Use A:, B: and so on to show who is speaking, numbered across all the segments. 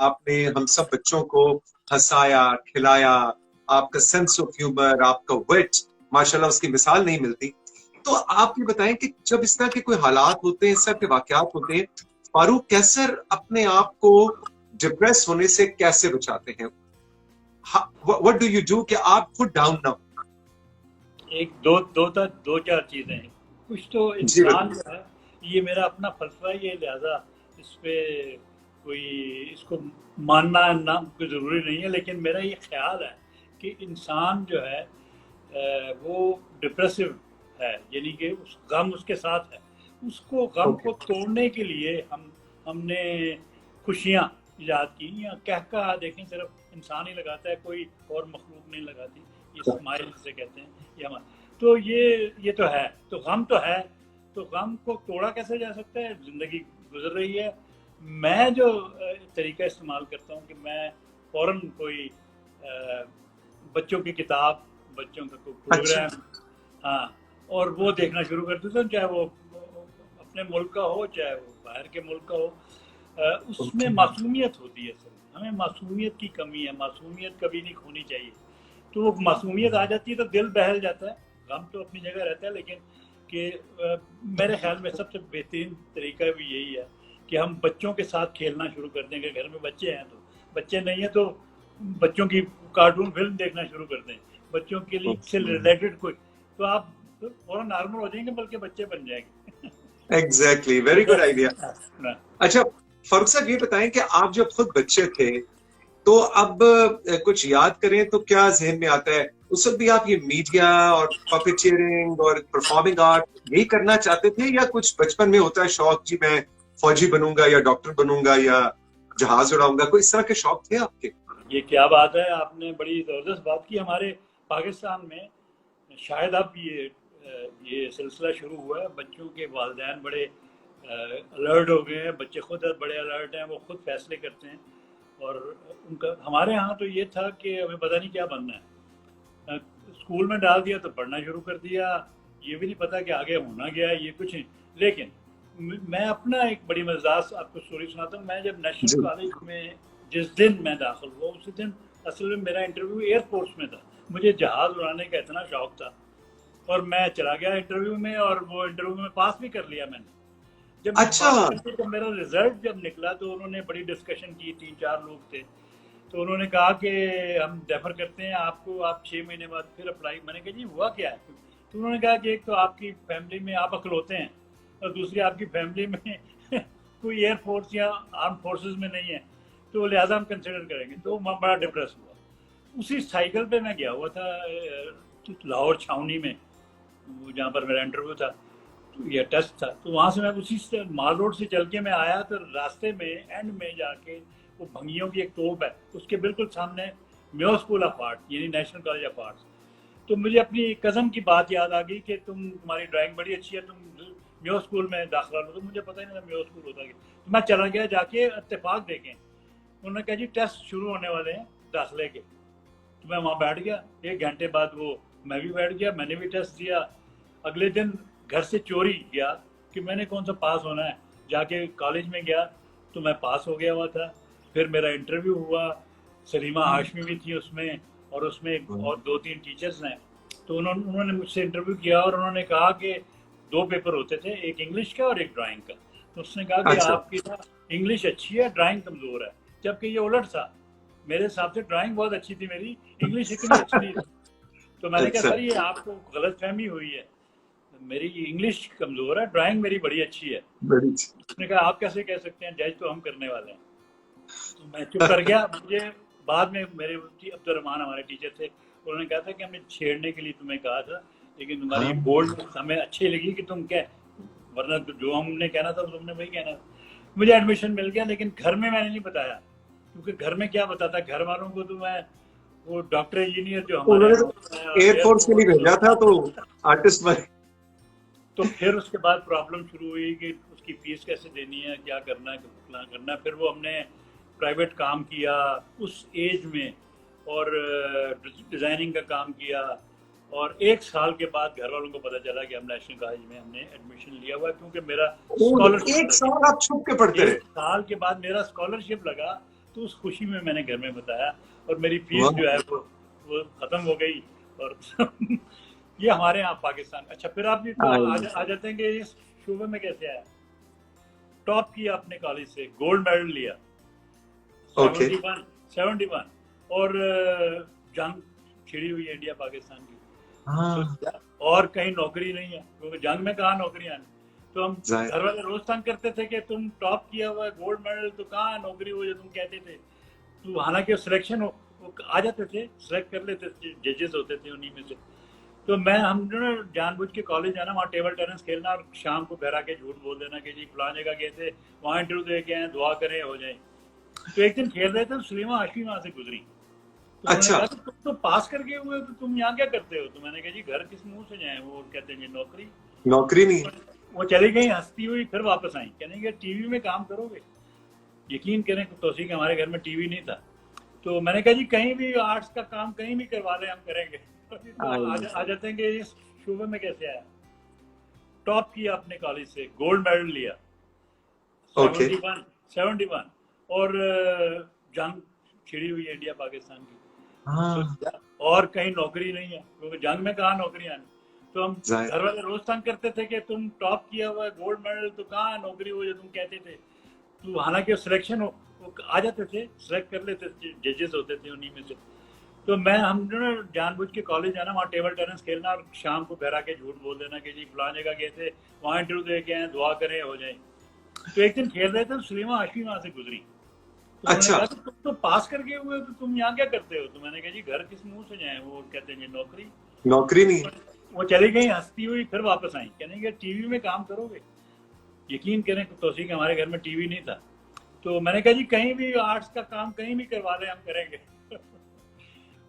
A: आपने हम सब बच्चों को हंसाया, खिलाया, आपका सेंस ऑफ ह्यूमर, आपका विट, माशाल्लाह उसकी मिसाल नहीं मिलती। तो आप ये बताएं कि जब इस तरह के कोई हालात होते हैं, इस तरह के वाकयात होते हैं, फारूक कैसर अपने आप को डिप्रेस होने से कैसे बचाते हैं? व्हाट डू यू डू कि आप खुद डाउन ना हो?
B: एक दो दो था दो चार चीजें हैं। कुछ तो
A: जी
B: इंसान
A: बिल्कुल।
B: जो है, ये मेरा अपना फलसफा ही है, लिहाजा इस पे कोई इसको मानना ना कोई ज़रूरी नहीं है, लेकिन मेरा ये ख्याल है कि इंसान जो है वो डिप्रेसिव है, यानी कि उस गम उसके साथ है। उसको गम
A: ओके।
B: को तोड़ने के लिए हमने खुशियाँ ईजाद की, या कहका देखें सिर्फ इंसान ही लगाता है, कोई और मखलूक नहीं लगाती। ये स्माइल जिसे कहते हैं, ये हमारा तो ये तो है। तो गम तो है, तो गम को तोड़ा कैसे जा सकता है? जिंदगी गुजर रही है। मैं जो तरीका इस्तेमाल करता हूँ कि मैं फौरन कोई बच्चों की किताब, बच्चों का कोई
A: अच्छा।
B: प्रोग्राम, हाँ, और वो देखना शुरू कर देता हूँ, चाहे वो अपने मुल्क का हो चाहे वो बाहर के मुल्क का हो। उसमें
A: ओके।
B: मासूमियत होती है सर, हमें मासूमियत की कमी है, मासूमियत कभी नहीं खोनी चाहिए। तो वो मासूमियत आ जाती है तो दिल बहल जाता है। गम तो अपनी जगह रहता है, लेकिन कि मेरे ख्याल में सबसे बेहतरीन तरीका भी यही है कि हम बच्चों के साथ खेलना शुरू कर दें। अगर घर में बच्चे हैं तो, बच्चे नहीं है तो बच्चों की कार्टून फिल्म देखना शुरू कर दें, बच्चों के लिए से
A: ओके।
B: रिलेटेड कोई, तो आप थोड़ा नॉर्मल हो जाएंगे, बल्कि बच्चे बन जाएंगे।
A: Exactly, very good idea.
B: ना,
A: अच्छा, फारूक साहब ये बताएं कि आप जब खुद बच्चे थे तो अब कुछ याद करें तो क्या जहन में आता है? उस वक्त भी आप ये मीडिया और पपेटियरिंग और परफॉर्मिंग आर्ट यही करना चाहते थे, या कुछ बचपन में होता है शौक, जी मैं फौजी बनूंगा या डॉक्टर बनूंगा या जहाज उड़ाऊंगा, कोई इस तरह के शौक थे आपके?
B: ये क्या बात है, आपने बड़ी ज़बरदस्त बात की। हमारे पाकिस्तान में शायद अब ये सिलसिला शुरू हुआ है, बच्चों के वालिदैन बड़े अलर्ट हो गए हैं, बच्चे खुद बड़े अलर्ट हैं, वो खुद फैसले करते हैं। और उनका, हमारे यहाँ तो ये था कि हमें पता नहीं क्या बनना है, स्कूल में डाल दिया तो पढ़ना शुरू कर दिया, ये भी नहीं पता कि आगे होना क्या है, ये कुछ नहीं। लेकिन मैं अपना एक बड़ी मजेदार आपको स्टोरी सुनाता हूँ। मैं जब नेशनल
A: जी।
B: कॉलेज में जिस दिन मैं दाखिल हुआ, उसी दिन असल में मेरा इंटरव्यू एयरफोर्स में था। मुझे जहाज उड़ाने का इतना शौक था, और मैं चला गया इंटरव्यू में, और वो इंटरव्यू में पास भी कर लिया मैंने। जब मैं
A: अच्छा।
B: पास करके, जब मेरा रिजल्ट जब निकला, तो उन्होंने बड़ी डिस्कशन की, तीन चार लोग थे। तो उन्होंने कहा कि हम डेफर करते हैं आपको, आप 6 महीने बाद फिर अप्लाई। मैंने कहा जी हुआ क्या है? तो उन्होंने कहा कि एक तो आपकी फैमिली में आप अकलौते हैं, और दूसरी आपकी फैमिली में कोई एयरफोर्स या आर्म फोर्सेस में नहीं है, तो लिहाजा हम कंसिडर करेंगे। तो मैं बड़ा डिप्रेस हुआ। उसी साइकिल पे मैं गया हुआ था लाहौर छावनी में, जहाँ पर मेरा इंटरव्यू था, तो ये टेस्ट था। तो वहाँ से मैं उसी से माल रोड से चल के मैं आया, तो रास्ते में एंड में जाके वो भंगियों की एक तोप है, उसके बिल्कुल सामने मेयो स्कूल ऑफ आर्ट, यानी नेशनल कॉलेज ऑफ आर्ट्स। तो मुझे अपनी कज़न की बात याद आ गई कि तुम्हारी ड्राइंग बड़ी अच्छी है, तुम मेयो स्कूल में दाखिला लो। तो मुझे पता ही नहीं था मेयो स्कूल होता क्या। तो मैं चला गया जाके इत्तेफाक देखें, उन्होंने कहा जी टेस्ट शुरू होने वाले हैं दाखिले के। तो मैं वहाँ बैठ गया। 1 घंटे बाद वो मैं भी बैठ गया, मैंने भी टेस्ट दिया। अगले दिन घर से चोरी गया कि मैंने कौन सा पास होना है, जाके कॉलेज में गया तो मैं पास हो गया हुआ था। फिर मेरा इंटरव्यू हुआ, सलीमा हाशमी भी थी उसमें, और उसमें और 2-3 टीचर्स हैं। तो उन्होंने मुझसे इंटरव्यू किया, और उन्होंने कहा कि 2 पेपर होते थे, एक इंग्लिश का और एक ड्राइंग का। तो उसने कहा कि
A: अच्छा।
B: आपकी ना इंग्लिश अच्छी है, ड्राइंग कमज़ोर है। जबकि ये उलट था, मेरे हिसाब से ड्राइंग बहुत अच्छी थी मेरी, इंग्लिश इतनी अच्छी नहीं थी। तो मैंने कहा
A: अच्छा।
B: सर ये आपको गलत फहमी हुई है, मेरी इंग्लिश कमज़ोर है, ड्राइंग मेरी बड़ी अच्छी है।
A: बड़ी।
B: उसने कहा आप कैसे कह सकते हैं, जज तो हम करने वाले हैं। तो मैं चुप कर गया। मुझे बाद में मेरे अब्दुलरहमान हमारे टीचर थे, उन्होंने कहा था कि हमने छेड़ने के लिए तुम्हें कहा था, लेकिन तुम्हारी
A: हाँ।
B: बोल्ड हमें अच्छी लगी कि तुम क्या, वरना तो जो हमने कहना था तुमने वही कहना था। मुझे एडमिशन मिल गया, लेकिन घर में मैंने नहीं बताया, क्योंकि घर में क्या बताता घर वालों को। तो मैं वो डॉक्टर इंजीनियर जो हमारे यहाँ होता है,
A: उन्होंने एयरफोर्स के लिए भेजा था तो आर्टिस्ट बने।
B: तो फिर उसके बाद प्रॉब्लम शुरू हुई कि उसकी फीस कैसे देनी है, क्या करना है, कितना करना है। फिर वो हमने प्राइवेट काम किया उस एज में, और डिज़ाइनिंग का काम किया। और 1 साल के बाद घर वालों को पता चला कि हम नेशनल कॉलेज में हमने एडमिशन लिया हुआ है, क्योंकि मेरा
A: और
B: स्कॉलरशिप
A: एक
B: लगी।
A: साल आप छुप के पढ़ते
B: एक
A: रहे?
B: साल के बाद मेरा स्कॉलरशिप लगा, तो उस खुशी में मैंने घर में बताया और मेरी फीस जो है वो खत्म हो गई। और ये हमारे यहाँ पाकिस्तान। अच्छा, फिर आप ये आ जाते हैं कि इस शोबे में कैसे आया। टॉप किया अपने कॉलेज से, गोल्ड मेडल लिया 71 और जंग छिड़ी हुई है इंडिया पाकिस्तान की। तो और कहीं नौकरी नहीं है, क्योंकि जंग में कहाँ नौकरियां हैं। तो हम घर वाले रोज तंग करते थे कि तुम टॉप किया हुआ है, गोल्ड मेडल, तो कहाँ नौकरी हो जो तुम कहते थे। तो हालांकि सिलेक्शन वो आ जाते थे, सिलेक्ट कर लेते थे, जजेस होते थे उन्हीं में से। तो हम जानबूझ के कॉलेज जाना, वहाँ टेबल टेनिस खेलना और शाम को घर आके झूठ बोल देना कि जी फलां जगह गए थे, वहाँ इंटरव्यू दे के आए, दुआ करें हो जाए। तो एक दिन खेल रहे थे, सलीमा हाशमी वहां से गुजरी। तो अच्छा, तुम तो पास करके हुए, तो तुम यहाँ क्या करते हो। तो मैंने कहा जी घर किस मुंह से जाए। वो कहते हैं नौकरी नहीं। वो चली गई हंसती हुई, फिर वापस आई, कहने टीवी में काम करोगे। यकीन करें तौसीक, हमारे घर में टीवी नहीं था। तो मैंने कहा जी कहीं भी आर्ट्स का काम कहीं भी करवा ले, हम करेंगे। तो आ जाते हैं कि इस शोबे में कैसे आया। टॉप किया अपने कॉलेज से, गोल्ड मेडल लिया 71 और जंग छिड़ी हुई है इंडिया पाकिस्तान की। तो और कहीं नौकरी नहीं है, क्योंकि जंग में कहाँ नौकरियां हैं। तो हम घर वाले रोज तंग करते थे कि तुम टॉप किया हुआ है, गोल्ड मेडल, तो कहाँ नौकरी हो जो तुम कहते थे। तो हालांकि सिलेक्शन वो आ जाते थे, सिलेक्ट कर लेते थे, जजेस होते थे उन्हीं में से। तो हम जानबूझ के कॉलेज जाना, वहाँ टेबल टेनिस खेलना और शाम को घर आके झूठ बोल देना कि जी फलां जगह गए थे, वहाँ इंटरव्यू दे के आए, दुआ करें हो जाए। तो एक दिन खेल रहे थे, सलीमा हाशमी वहां से गुजरी। तो अच्छा, तुम तो पास करके हुए, तो तुम यहाँ क्या करते हो। तो मैंने कहा जी घर किस मुंह से जाए। वो कहते हैं नौकरी नहीं। वो चली गई हंसती हुई, फिर वापस आई, कहने टीवी में काम करोगे। यकीन करें तौसीक, हमारे घर में टीवी नहीं था। तो मैंने कहा जी कहीं भी आर्ट्स का काम कहीं भी करवा ले, हम करेंगे।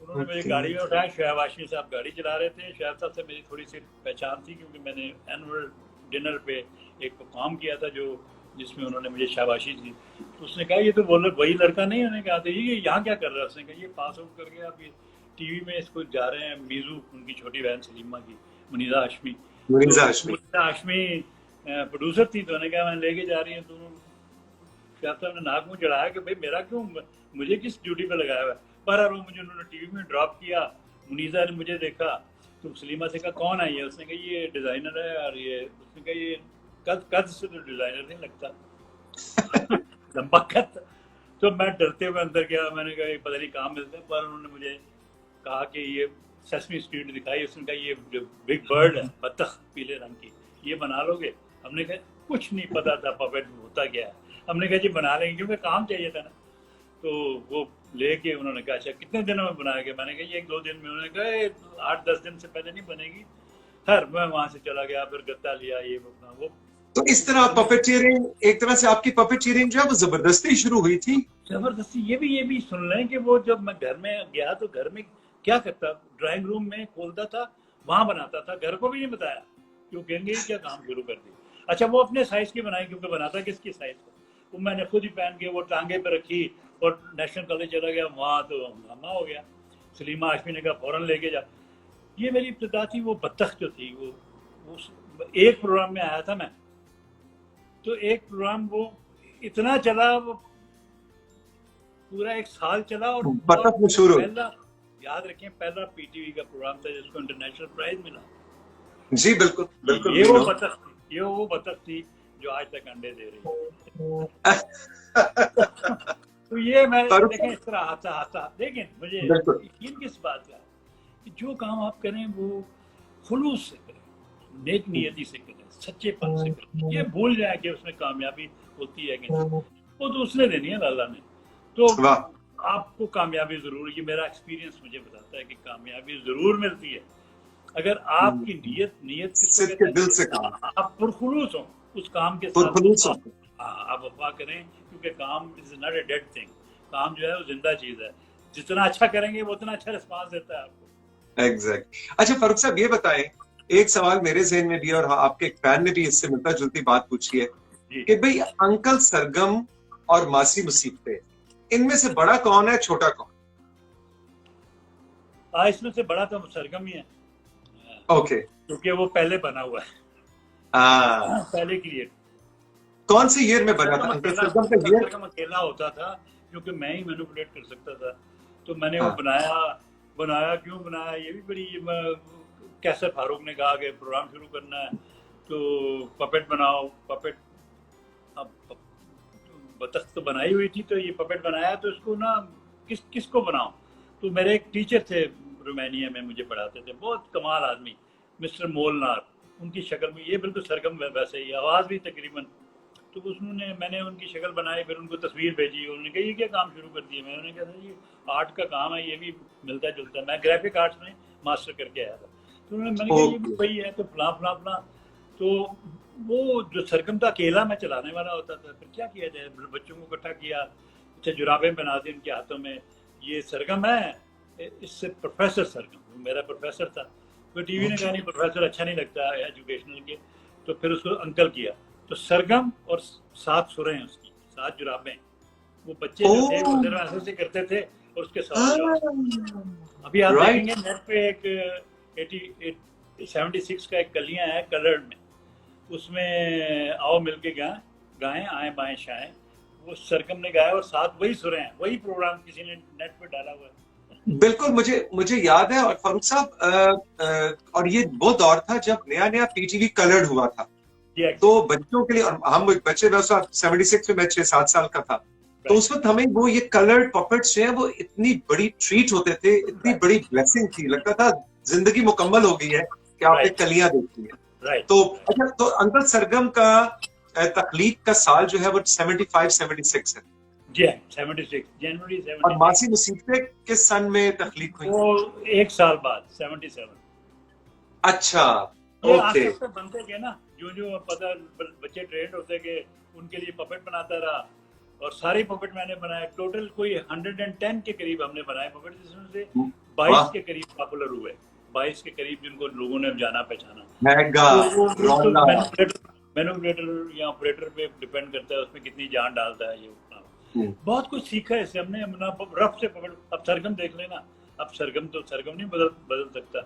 B: उन्होंने मेरी गाड़ी में उठाया, शोएब हाशमी साहब गाड़ी चला रहे थे। शोएब साहब से मेरी थोड़ी सी पहचान थी, क्योंकि मैंने एनुअल डिनर पे एक काम किया था जिसमें उन्होंने मुझे शाबाशी दी। तो उसने कहा ये तो बोलो वही लड़का नहीं। उन्होंने कहा था ये यहाँ क्या कर रहा है। उसने कहा ये पास आउट करके आप ये टीवी में इसको जा रहे हैं। मीजू उनकी छोटी बहन सलीमा की, मुनीजा हाशमी प्रोड्यूसर थी। तो उन्होंने कहा मैं लेके जा रही हूँ। दोनों शायद साहब ने नाक मुँह चढ़ाया कि भाई मेरा क्यों, मुझे किस ड्यूटी पे लगाया हुआ है। पर मुझे उन्होंने टीवी में ड्रॉप किया। मुनीजा ने मुझे देखा, तो सलीमा से कहा कौन आई है। उसने कहा ये डिजाइनर है। और ये उसने कहा ये कद से तो डिजाइनर नहीं लगता, लंबा कद। तो मैं डरते हुए अंदर गया। मैंने कहा पता नहीं कहाँ मिलते हैं। पर उन्होंने मुझे कहा कि ये सेसमी स्ट्रीट दिखाई। उसने कहा ये बिग बर्ड है, बत्तख पीले रंग की, ये बना लोगे। हमने कहा कुछ नहीं पता था पपेट होता क्या है। हमने कहा जी बना लेंगे, क्योंकि काम चाहिए था ना। तो वो लेके उन्होंने कहा अच्छा कितने दिनों में बनाएंगे। मैंने कहा ये 1-2 दिन में। उन्होंने कहा 8-10 दिन से पहले नहीं बनेगी। खैर मैं वहां से चला गया, फिर गत्ता लिया, ये वो। तो इस तरह पपेटियरिंग, एक तरह से आपकी पपेटियरिंग जो है वो जबरदस्ती शुरू हुई थी। जबरदस्ती। ये भी सुन लें कि वो जब मैं घर में गया तो घर में क्या करता, ड्राइंग रूम में खोलता था, वहां बनाता था। घर को भी नहीं बताया, क्यों कहेंगे क्या काम शुरू कर दी। अच्छा वो अपने साइज की बनाई, क्योंकि बनाता किसकी साइज को। वो मैंने खुद ही पहन के वो टांगे पे रखी और नेशनल कॉलेज चला गया। वहां तो हंगामा हो गया। सलीमा हाशमी ने कहा फौरन लेके जा। ये मेरी इब्तिदा थी। वो बत्तख जो थी वो एक प्रोग्राम में आया था मैं। तो एक प्रोग्राम वो इतना चला, वो पूरा 1 साल चला। और बत्तख मशहूर हो। पहला, याद रखें, पहला पीटीवी का प्रोग्राम था जिसको इंटरनेशनल प्राइज मिला। जी बिल्कुल बिल्कुल। ये वो बत्तख थी जो आज तक अंडे दे रही है। तो ये मैं देखें इस तरह आता। लेकिन मुझे यकीन किस बात का कि जो काम आप करें वो खुलूस से करें, नेक नियति से करें, सच्चेपन से करें। ये भूल जाए कि उसमें कामयाबी होती है कि नहीं, वो तो उसने देनी है अल्लाह ने। तो आपको कामयाबी जरूर, ये मेरा एक्सपीरियंस मुझे बताता है कि कामयाबी जरूर मिलती है अगर आपकी नीयत के दिल से आप पुरखुलूस हो उस काम के साथ। आप वफा करें, क्योंकि काम is not a dead thing. काम जो है वो जिंदा चीज है। जितना अच्छा करेंगे वो उतना अच्छा रिस्पांस देता है आपको। एग्जैक्ट। अच्छा फारूक साहब ये बताएं, एक सवाल मेरे ज़हन में भी और आपके एक फैन ने भी इससे मिलता जुलती बात पूछी है कि भाई अंकल सरगम और मासी मुसीबतें, इनमें से बड़ा कौन है, छोटा कौन? इसमें से बड़ा तो सरगम ही है। ओके। क्योंकि वो पहले बना हुआ है। पहले क्रिएट। कौन से ईयर में बना था अंकल सरगम का ईयर? सरगम अकेला होता था क्योंकि मैं ही मैनिपुलेट कर सकता था। तो मैंने वो
A: हाँ।
B: बनाया क्यों बनाया, ये भी बड़ी कैसर फारूक ने कहा कि प्रोग्राम शुरू करना है तो पपेट बनाओ। पपेट अब बतख तो बनाई हुई थी, तो ये पपेट बनाया, तो इसको ना किसको बनाऊं। तो मेरे एक टीचर थे रोमानिया में, मुझे पढ़ाते थे, बहुत कमाल आदमी, मिस्टर मोलनार। उनकी शक्ल में ये बिल्कुल सरगम वैसे ही, आवाज़ भी तकरीबन। तो मैंने उनकी शक्ल बनाई, फिर उनको तस्वीर भेजी। उन्होंने कहा ये क्या काम शुरू कर दिया। मैंने कहा था ये आर्ट का काम है, ये भी मिलता जुलता है। मैं ग्राफिक आर्ट्स में मास्टर करके आया था। तो मैंने कहा ये भी वही है, तो फला फला फला। तो वो जो सरगम था अकेला मैं चलाने वाला होता था। फिर क्या किया जाए, बच्चों को इकट्ठा किया, अच्छा जुराबें बना दी उनके हाथों में, ये सरगम है, इससे प्रोफेसर सरगम, मेरा प्रोफेसर था। तो टीवी ने कहा नहीं प्रोफेसर अच्छा नहीं लगता एजुकेशनल के, तो फिर उसको अंकल किया। तो सरगम और 7 सुरें हैं उसकी, 7 जुराबें। वो बच्चे जो थे वो सिर्फ ऐसे से करते थे और उसके 7 जुराबें। अभी आप देखेंगे नेट पे एक 76 का एक कलियां है कलर्ड में, उसमें आओ मिलके गाएं आए बाएं शाएं, वो सरगम ने गाया और 7 वही सुरें हैं, वही प्रोग्राम किसी ने नेट पे डाला हुआ है।
A: बिल्कुल, मुझे याद है। और फारूक साहब, और ये वो दौर था जब नया नया पीटीवी कलर्ड हुआ था, तो बच्चों के लिए, और हम बच्चे, 76 में मैं 6-7 साल का था, तो उस वक्त हमें वो ये कलर्ड पपेट्स जो है वो इतनी बड़ी ट्रीट होते थे, इतनी बड़ी ब्लेसिंग थी, लगता था जिंदगी मुकम्मल हो गई है कि आपने कलियां देखी है। तो अच्छा, तो अंकल सरगम का तख्लीक का साल जो है वो 75-76 है।
B: जी 76 जनवरी 76।
A: और मासी मुसीबतें किस सन में तख्लीक हुई?
B: वो 1 साल बाद 77।
A: अच्छा,
B: ओके। बनते गए ना, जो पता बच्चे ट्रेंड होते गए, उनके लिए पपेट बनाता रहा, और सारे पपेट मैंने बनाए। टोटल कोई 110 के करीब हमने बनाए पपेट, जिसमें से 22 के करीब पॉपुलर हुए, 22 के करीब जिनको लोगों ने जाना पहचाना। मैनुपुलेटर या ऑपरेटर पे डिपेंड करता है, उसमें कितनी जान डालता है। ये बहुत कुछ सीखा है इससे हमने, रफ से पकड़। अब सरगम देख लेना, अब सरगम तो सरगम नहीं बदल सकता।